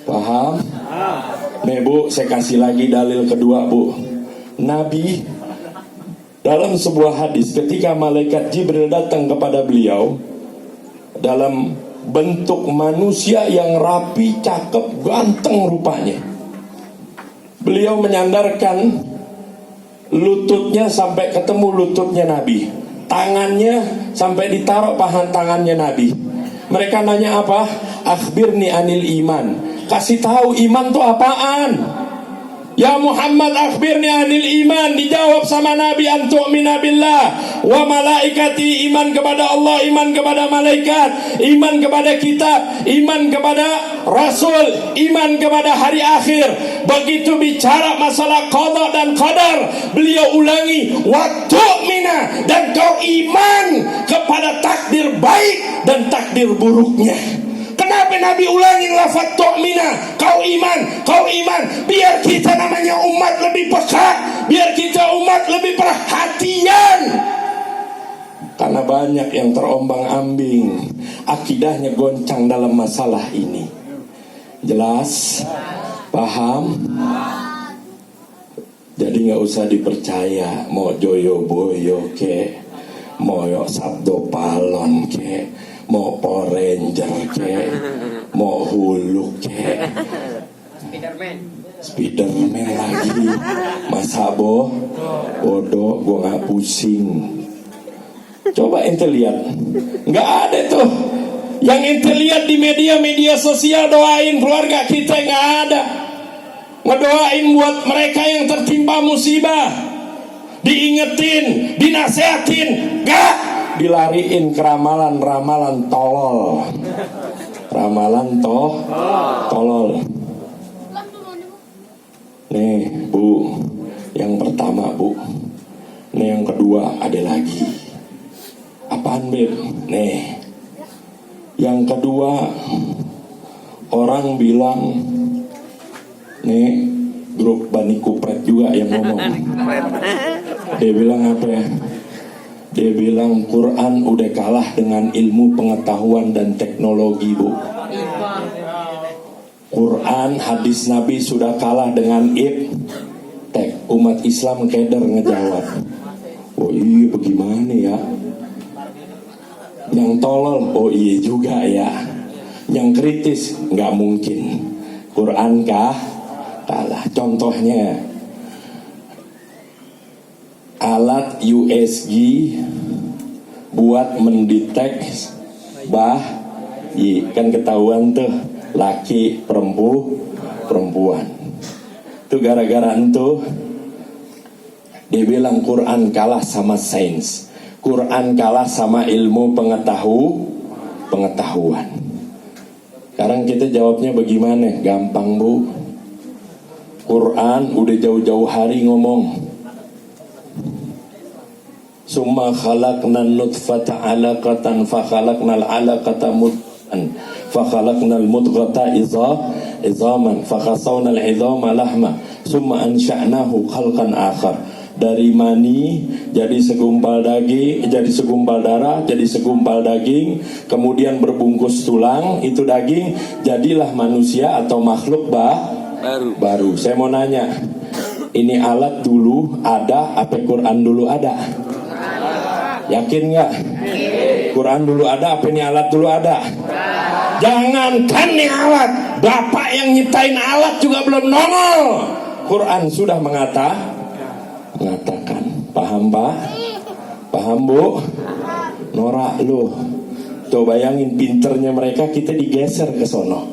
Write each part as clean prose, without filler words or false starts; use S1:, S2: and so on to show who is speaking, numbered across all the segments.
S1: Paham? Nih Bu, saya kasih lagi dalil kedua Bu. Nabi dalam sebuah hadis ketika malaikat Jibril datang kepada beliau dalam bentuk manusia yang rapi, cakep, ganteng rupanya, beliau menyandarkan lututnya sampai ketemu lututnya Nabi, tangannya sampai ditaruh paha tangannya Nabi. Mereka nanya apa? Akhbirni anil iman, kasih tahu iman tuh apaan? Ya Muhammad, akhbirni anil iman. Dijawab sama Nabi, antu'mina billah wa malaikati, iman kepada Allah, iman kepada malaikat, iman kepada kitab, iman kepada rasul, iman kepada hari akhir. Begitu bicara masalah qada dan qadar, beliau ulangi, wa tu'mina, dan kau iman kepada takdir baik dan takdir buruknya. Kenapa Nabi ulangi lafaz tu'mina? Kau iman, biar kita namanya umat lebih peka, biar kita umat lebih perhatian. Karena banyak yang terombang-ambing, akidahnya goncang dalam masalah ini. Jelas? Paham? Jadi gak usah dipercaya, mau Joyo Boyo ke, mau Sabdo Palon ke, mau Power Ranger ke, mau Huluk ke, Spiderman lagi, masa bodoh, gue gak pusing. Coba ente lihat, gak ada tuh yang ente lihat di media sosial doain keluarga kita, gak ada. Ngedoain buat mereka yang tertimpa musibah, diingetin, dinasehatin, gak. Dilariin ke ramalan tolol. Ramalan tolol. Nih Bu, yang pertama Bu. Nih yang kedua ada lagi. Apaan Beb? Nih, yang kedua, orang bilang, nih grup Bani Kupret juga yang ngomong. Dia bilang apa ya? Dia bilang Quran udah kalah dengan ilmu pengetahuan dan teknologi Bu. Quran, hadis Nabi sudah kalah dengan iptek. Umat Islam keder ngejawab. Oh iya bagaimana ya? Yang tolol, oh iya juga ya. Yang kritis, nggak mungkin. Quran kalah. Contohnya alat USG buat mendetek bayi, kan ketahuan tuh laki perempuan. Itu gara-gara itu dia bilang Quran kalah sama sains, Quran kalah sama ilmu pengetahuan. Sekarang kita jawabnya bagaimana? Gampang Bu. Quran udah jauh-jauh hari ngomong, summa khalaqnan nutfata 'alaqatan fa khalaqnal 'alaqata mudghatan fa khalaqnal mudghata idhaman fa khasawnal idhama lahma summa ansha'nahu khalqan akhar. Dari mani jadi segumpal daging, jadi segumpal darah, jadi segumpal daging, kemudian berbungkus tulang, itu daging, jadilah manusia atau makhluk baru. Saya mau nanya, ini alat dulu ada apa Quran dulu ada? Yakin nggak? Quran dulu ada apa ini alat dulu ada? Jangankan nih alat, bapak yang nyiptain alat juga belum nongol. Quran sudah mengatakan. Paham Pak? Paham Bu? Norak lu. Tuh bayangin pinternya mereka, kita digeser ke sono.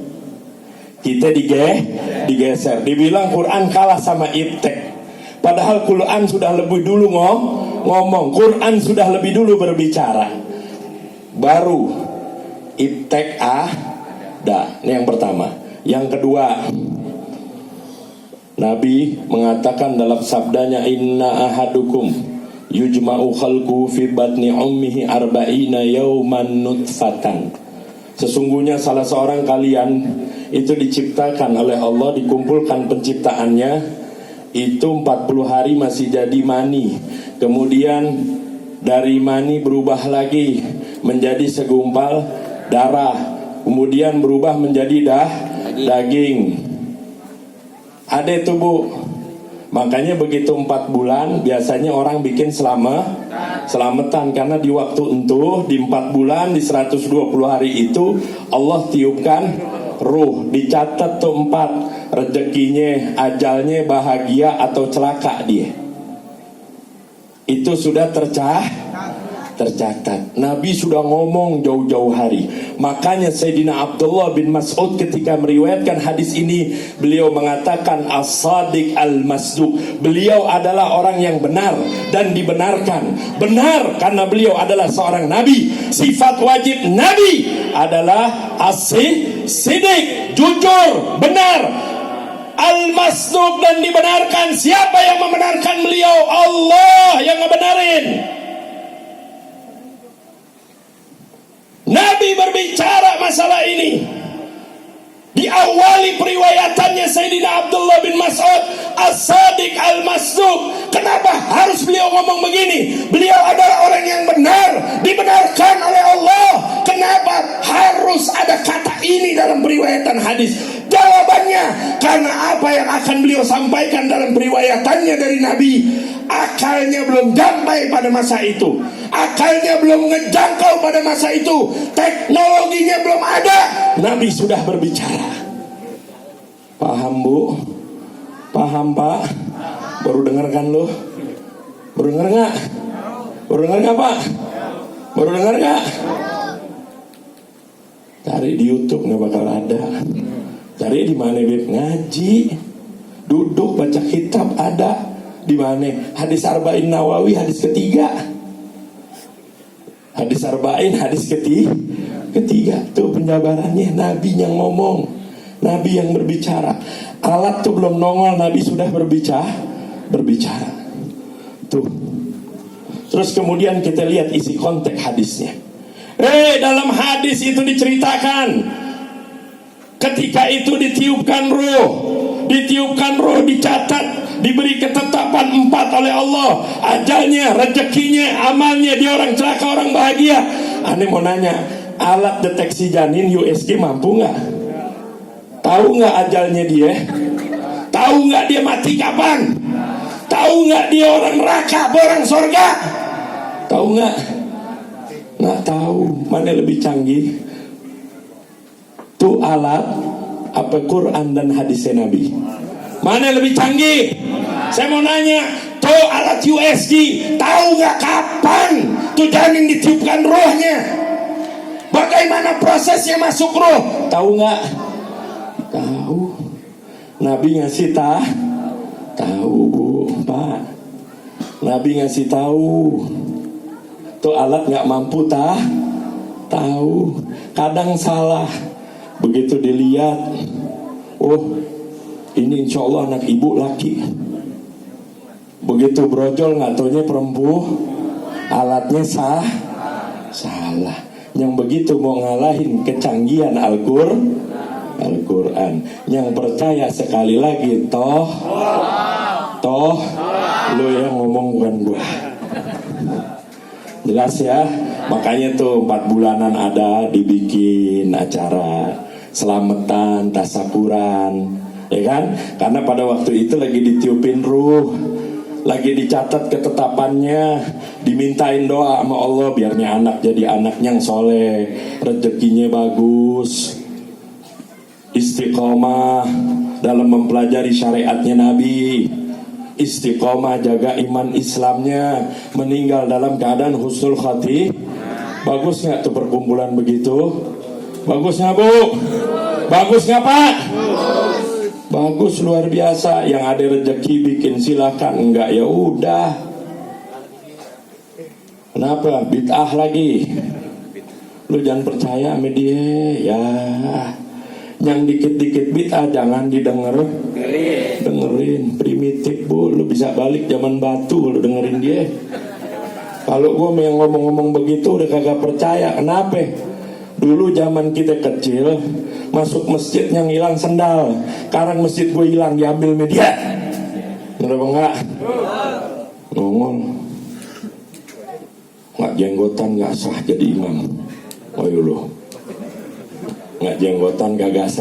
S1: Kita digeser. Dibilang Quran kalah sama iptek. Padahal Quran sudah lebih dulu ngomong. Quran sudah lebih dulu berbicara. Baru iptek ada. Ini yang pertama. Yang kedua, Nabi mengatakan dalam sabdanya, inna ahadukum yujma'u khalquhu fi batni ummihi arba'ina yawman nutfatan. Sesungguhnya salah seorang kalian itu diciptakan oleh Allah, dikumpulkan penciptaannya itu 40 hari masih jadi mani. Kemudian dari mani berubah lagi menjadi segumpal darah. kemudian berubah menjadi daging. Ada itu Bu. Makanya begitu 4 bulan biasanya orang bikin selamatan, karena di waktu itu di 4 bulan di 120 hari itu Allah tiupkan ruh, dicatat tuh 4 rezekinya, ajalnya, bahagia atau celaka dia. Itu sudah tercatat. Nabi sudah ngomong jauh-jauh hari. Makanya Sayyidina Abdullah bin Mas'ud ketika meriwayatkan hadis ini, beliau mengatakan as-sadiq al-masduq. Beliau adalah orang yang benar dan dibenarkan. Benar karena beliau adalah seorang nabi. Sifat wajib nabi adalah as-siddiq, jujur, benar. Al-masduq, dan dibenarkan. Siapa yang membenarkan beliau? Allah yang ngebenarin. Nabi berbicara masalah ini. Diawali periwayatannya Sayyidina Abdullah bin Mas'ud, as-sadiq al-masduq. Kenapa harus beliau ngomong begini? Beliau adalah orang yang benar, dibenarkan oleh Allah. Kenapa harus ada kata ini dalam periwayatan hadis? Jawabannya, karena apa yang akan beliau sampaikan dalam periwayatannya dari Nabi, akalnya belum sampai pada masa itu, akalnya belum ngejangkau pada masa itu, teknologinya belum ada, Nabi sudah berbicara. Paham Bu? Paham Pak? Baru dengar kan lo? Baru dengar gak? Baru dengar gak Pak? Baru dengar gak? Cari di YouTube gak bakal ada. Cari di mana Beb? Ngaji, duduk baca kitab ada. Di mana? Hadis Arba'in Nawawi hadis ketiga. Hadis Arba'in hadis ketiga. Tuh penjabarannya, Nabi yang ngomong, Nabi yang berbicara. Alat tuh belum nongol, Nabi sudah berbicara. Tuh. Terus kemudian kita lihat isi konteks hadisnya. Dalam hadis itu diceritakan ketika itu ditiupkan roh, dicatat, diberi ketetapan 4 oleh Allah, ajalnya, rezekinya, amalnya, dia orang celaka, orang bahagia. Aneh mau nanya, alat deteksi janin USG mampu nggak? Tahu nggak ajalnya dia? Tahu nggak dia mati kapan? Tahu nggak dia orang neraka, orang surga? Tahu nggak? Nggak tahu. Mana lebih canggih? Tuh alat apa Quran dan hadisnya Nabi? Mana lebih canggih? Saya mau nanya, tuh alat USG, tahu nggak kapan tuh janin ditiupkan rohnya? Bagaimana prosesnya masuk roh? Tahu nggak? Tahu. Nabi ngasih tahu Bu, Pak. Nabi ngasih tahu. Tuh alat nggak mampu tahu. Kadang salah. Begitu dilihat, oh ini insya Allah anak ibu laki. Begitu brojol nggak taunya perempuan, alatnya salah. Yang begitu mau ngalahin kecanggihan Al-Quran. Yang percaya sekali lagi toh lo yang ngomong bukan gua. Jelas ya. Makanya tuh 4 bulanan ada dibikin acara selamatan, tasakuran, ya kan? Karena pada waktu itu lagi ditiupin ruh, lagi dicatat ketetapannya, dimintain doa sama Allah biarnya anak jadi anak yang soleh, rezekinya bagus, istiqomah dalam mempelajari syariatnya Nabi, istiqomah jaga iman Islamnya, meninggal dalam keadaan husnul khatimah. Bagus nggak tuh perkumpulan begitu? Bagus nggak Bu? Bagus nggak Pak? Bagus luar biasa. Yang ada rezeki bikin silakan, enggak ya udah. Kenapa? Bid'ah lagi. Lu jangan percaya sama dia ya. Yang dikit-dikit bid'ah jangan dengerin. Primitif Bu. Lu bisa balik zaman batu lu dengerin dia. Kalau gue yang ngomong-ngomong begitu udah kagak percaya. Kenapa? Dulu zaman kita kecil, masuk masjid yang hilang sendal. Sekarang masjid gue hilang, diambil media. Kenapa enggak? Ngomong nggak jenggotan nggak sah jadi imam. Ayo lo. nggak jenggotan gagasan.